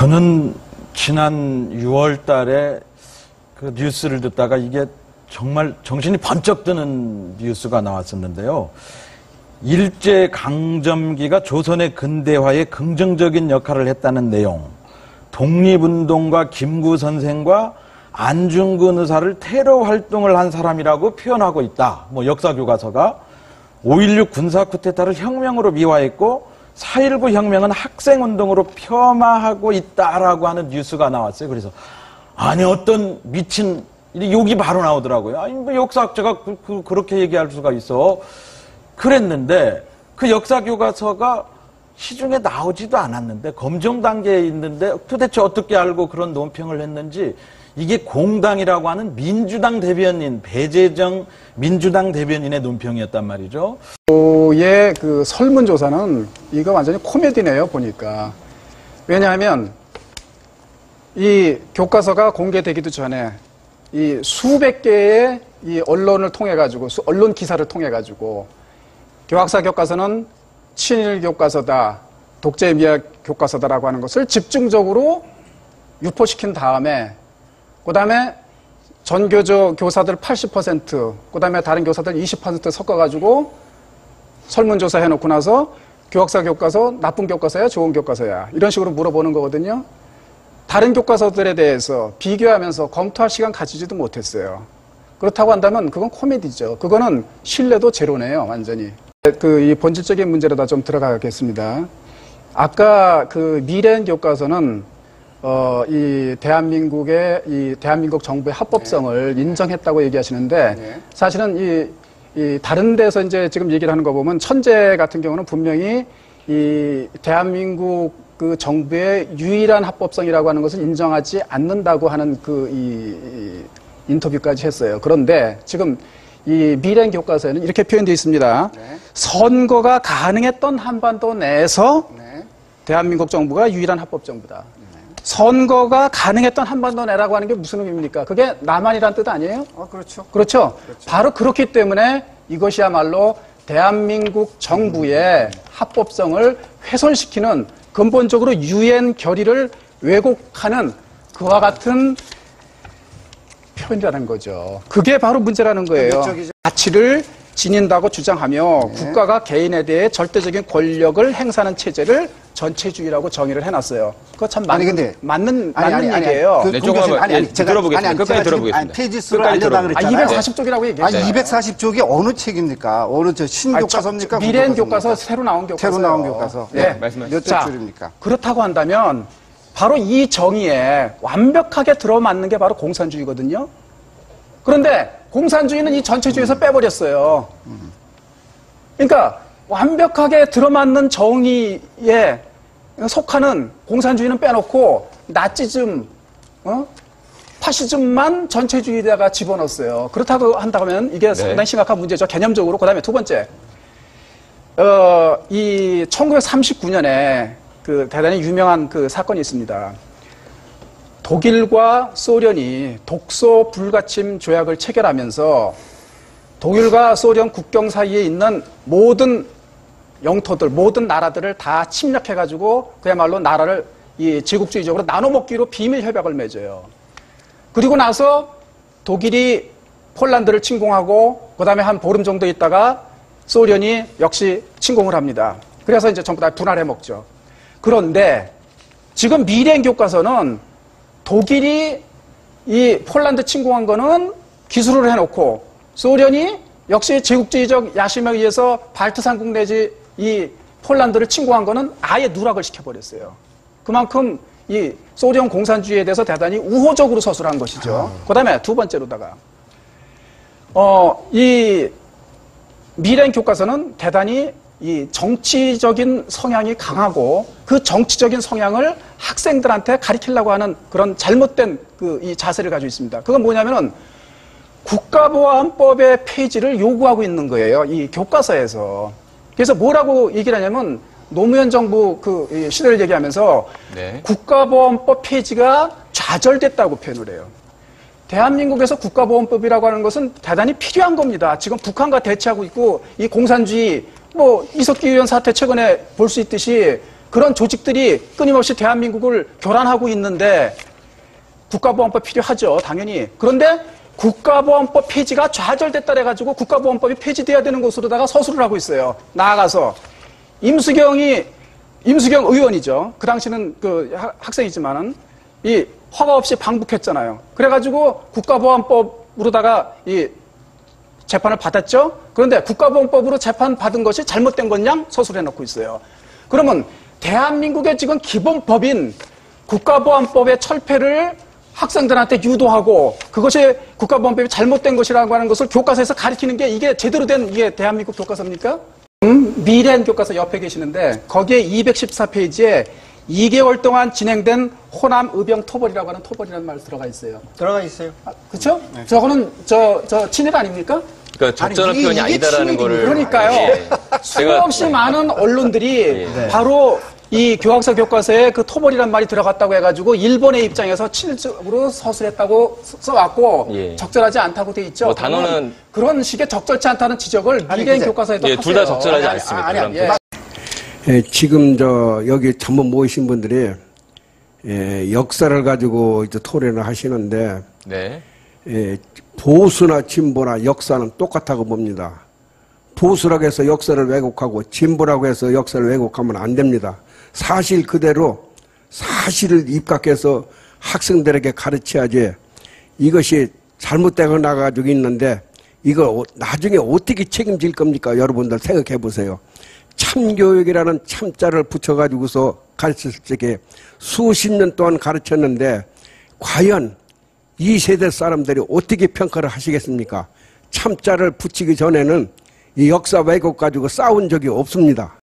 저는 지난 6월 달에 그 뉴스를 듣다가 이게 정말 정신이 번쩍 드는 뉴스가 나왔었는데요. 일제강점기가 조선의 근대화에 긍정적인 역할을 했다는 내용, 독립운동가 김구 선생과 안중근 의사를 테러 활동을 한 사람이라고 표현하고 있다. 역사교과서가 5.16 군사 쿠데타를 혁명으로 미화했고 4.19 혁명은 학생운동으로 폄하하고 있다라고 하는 뉴스가 나왔어요. 그래서 아니 어떤 미친 욕이 바로 나오더라고요. 아니 역사학자가 그렇게 얘기할 수가 있어. 그랬는데 그 역사교과서가 시중에 나오지도 않았는데 검증 단계에 있는데 도대체 어떻게 알고 그런 논평을 했는지 이게 공당이라고 하는 민주당 대변인 배재정 민주당 대변인의 논평이었단 말이죠. 의 그 설문조사는 이거 완전히 코미디네요 보니까. 왜냐하면 이 교과서가 공개되기도 전에 이 수백 개의 이 언론을 통해 가지고 언론 기사를 통해 가지고 교학사 교과서는 친일 교과서다, 독재 미학 교과서다라고 하는 것을 집중적으로 유포시킨 다음에 그다음에 전교조 교사들 80%, 그다음에 다른 교사들 20% 섞어가지고 설문조사 해놓고 나서 교학사 교과서 나쁜 교과서야, 좋은 교과서야 이런 식으로 물어보는 거거든요. 다른 교과서들에 대해서 비교하면서 검토할 시간 가지지도 못했어요. 그렇다고 한다면 그건 코미디죠. 그거는 신뢰도 제로네요, 완전히. 이 본질적인 문제로다 좀 들어가겠습니다. 아까 그 미래엔 교과서는 이 대한민국 정부의 합법성을 인정했다고 얘기하시는데 사실은 이 다른 데서 이제 지금 얘기를 하는 거 보면 천재 같은 경우는 분명히 이 대한민국 그 정부의 유일한 합법성이라고 하는 것을 인정하지 않는다고 하는 이 인터뷰까지 했어요. 그런데 지금 이 미래엔 교과서에는 이렇게 표현되어 있습니다. 선거가 가능했던 한반도 내에서 대한민국 정부가 유일한 합법 정부다. 선거가 가능했던 한반도 내라고 하는 게 무슨 의미입니까? 그게 남한이란 뜻 아니에요? 그렇죠. 그렇죠. 바로 그렇기 때문에 이것이야말로 대한민국 정부의 합법성을 훼손시키는 근본적으로 유엔 결의를 왜곡하는 그와 같은 표현이라는 거죠. 그게 바로 문제라는 거예요. 가치를 지닌다고 주장하며 국가가 개인에 대해 절대적인 권력을 행사하는 체제를 전체주의라고 정의를 해놨어요. 그거 참 맞는 얘기예요. 들어보겠습니다. 끝까지 들어보겠습니다. 페이지 수를 알려다 그랬잖아요. 240쪽이라고 얘기했잖아요. 240쪽이 어느 책입니까? 어느 신교과서입니까? 미래엔 교과서 새로 나온 교과서. 새로 나온 교과서. 네. 몇 줄입니까? 그렇다고 한다면 바로 이 정의에 완벽하게 들어맞는 게 바로 공산주의거든요. 그런데 공산주의는 이 전체주의에서 빼버렸어요. 그러니까 완벽하게 들어맞는 정의에 속하는 공산주의는 빼놓고 나치즘, 파시즘만 전체주의에다가 집어넣었어요. 그렇다고 한다면 이게 상당히 심각한 문제죠. 개념적으로. 그 다음에 두 번째, 이 1939년에 그 대단히 유명한 그 사건이 있습니다. 독일과 소련이 독소 불가침 조약을 체결하면서 독일과 소련 국경 사이에 있는 모든 영토들, 모든 나라들을 다 침략해가지고 그야말로 나라를 이 제국주의적으로 나눠먹기로 비밀 협약을 맺어요. 그리고 나서 독일이 폴란드를 침공하고 그 다음에 한 보름 정도 있다가 소련이 역시 침공을 합니다. 그래서 이제 전부 다 분할해 먹죠. 그런데 지금 미래엔 교과서는 독일이 이 폴란드 침공한 거는 기술을 해놓고 소련이 역시 제국주의적 야심에 의해서 발트산국 내지 이 폴란드를 침공한 거는 아예 누락을 시켜버렸어요. 그만큼 이 소련 공산주의에 대해서 대단히 우호적으로 서술한 것이죠. 그 다음에 두 번째로다가 이 미래엔 교과서는 대단히 이 정치적인 성향이 강하고 그 정치적인 성향을 학생들한테 가르치려고 하는 그런 잘못된 이 자세를 가지고 있습니다. 그건 뭐냐면은 국가보안법의 폐지를 요구하고 있는 거예요. 이 교과서에서. 그래서 뭐라고 얘기를 하냐면 노무현 정부 그 시대를 얘기하면서 국가보안법 폐지가 좌절됐다고 표현을 해요. 대한민국에서 국가보안법이라고 하는 것은 대단히 필요한 겁니다. 지금 북한과 대치하고 있고 이 공산주의 이석기 의원 사태 최근에 볼 수 있듯이 그런 조직들이 끊임없이 대한민국을 교란하고 있는데 국가보안법 필요하죠, 당연히. 그런데 국가보안법 폐지가 좌절됐다 해가지고 국가보안법이 폐지돼야 되는 곳으로다가 서술을 하고 있어요. 나아가서 임수경 의원이죠. 그 당시는 그 학생이지만은 이 허가 없이 방북했잖아요. 그래가지고 국가보안법으로다가 이 재판을 받았죠. 그런데 국가보안법으로 재판 받은 것이 잘못된 것 양 서술해 놓고 있어요. 그러면 대한민국의 지금 기본법인 국가보안법의 철폐를 학생들한테 유도하고 그것이 국가보안법이 잘못된 것이라고 하는 것을 교과서에서 가르치는 게 이게 제대로 된 이게 대한민국 교과서입니까? 미래한 교과서 옆에 계시는데 거기에 214페이지에 2개월 동안 진행된 호남 의병 토벌이라고 하는 토벌이라는 말 들어가 있어요. 들어가 있어요. 그렇죠? 네. 저거는 저 친일 아닙니까? 그러니까 적절한 표현이 아니다라는 거를. 그러니까요. 예. 수없이 많은 언론들이 바로 이 교학서 교과서에 그 토벌이란 말이 들어갔다고 해가지고 일본의 입장에서 친일적으로 서술했다고 써왔고 예. 적절하지 않다고 돼 있죠. 뭐 단어는 그런 식의 적절치 않다는 지적을 미래인 교과서에도 예, 하세요. 둘 다 적절하지 않습니다. 예. 예, 지금 여기 전부 모이신 분들이 역사를 가지고 이제 토론을 하시는데 네. 보수나 진보나 역사는 똑같다고 봅니다. 보수라고 해서 역사를 왜곡하고 진보라고 해서 역사를 왜곡하면 안 됩니다. 사실 그대로 사실을 입각해서 학생들에게 가르쳐야지 이것이 잘못되고 나가지고 있는데 이걸 나중에 어떻게 책임질 겁니까? 여러분들 생각해 보세요. 참교육이라는 참자를 붙여가지고서 가르쳤을 적에 수십 년 동안 가르쳤는데 과연 이 세대 사람들이 어떻게 평가를 하시겠습니까? 참자를 붙이기 전에는 이 역사 왜곡 가지고 싸운 적이 없습니다.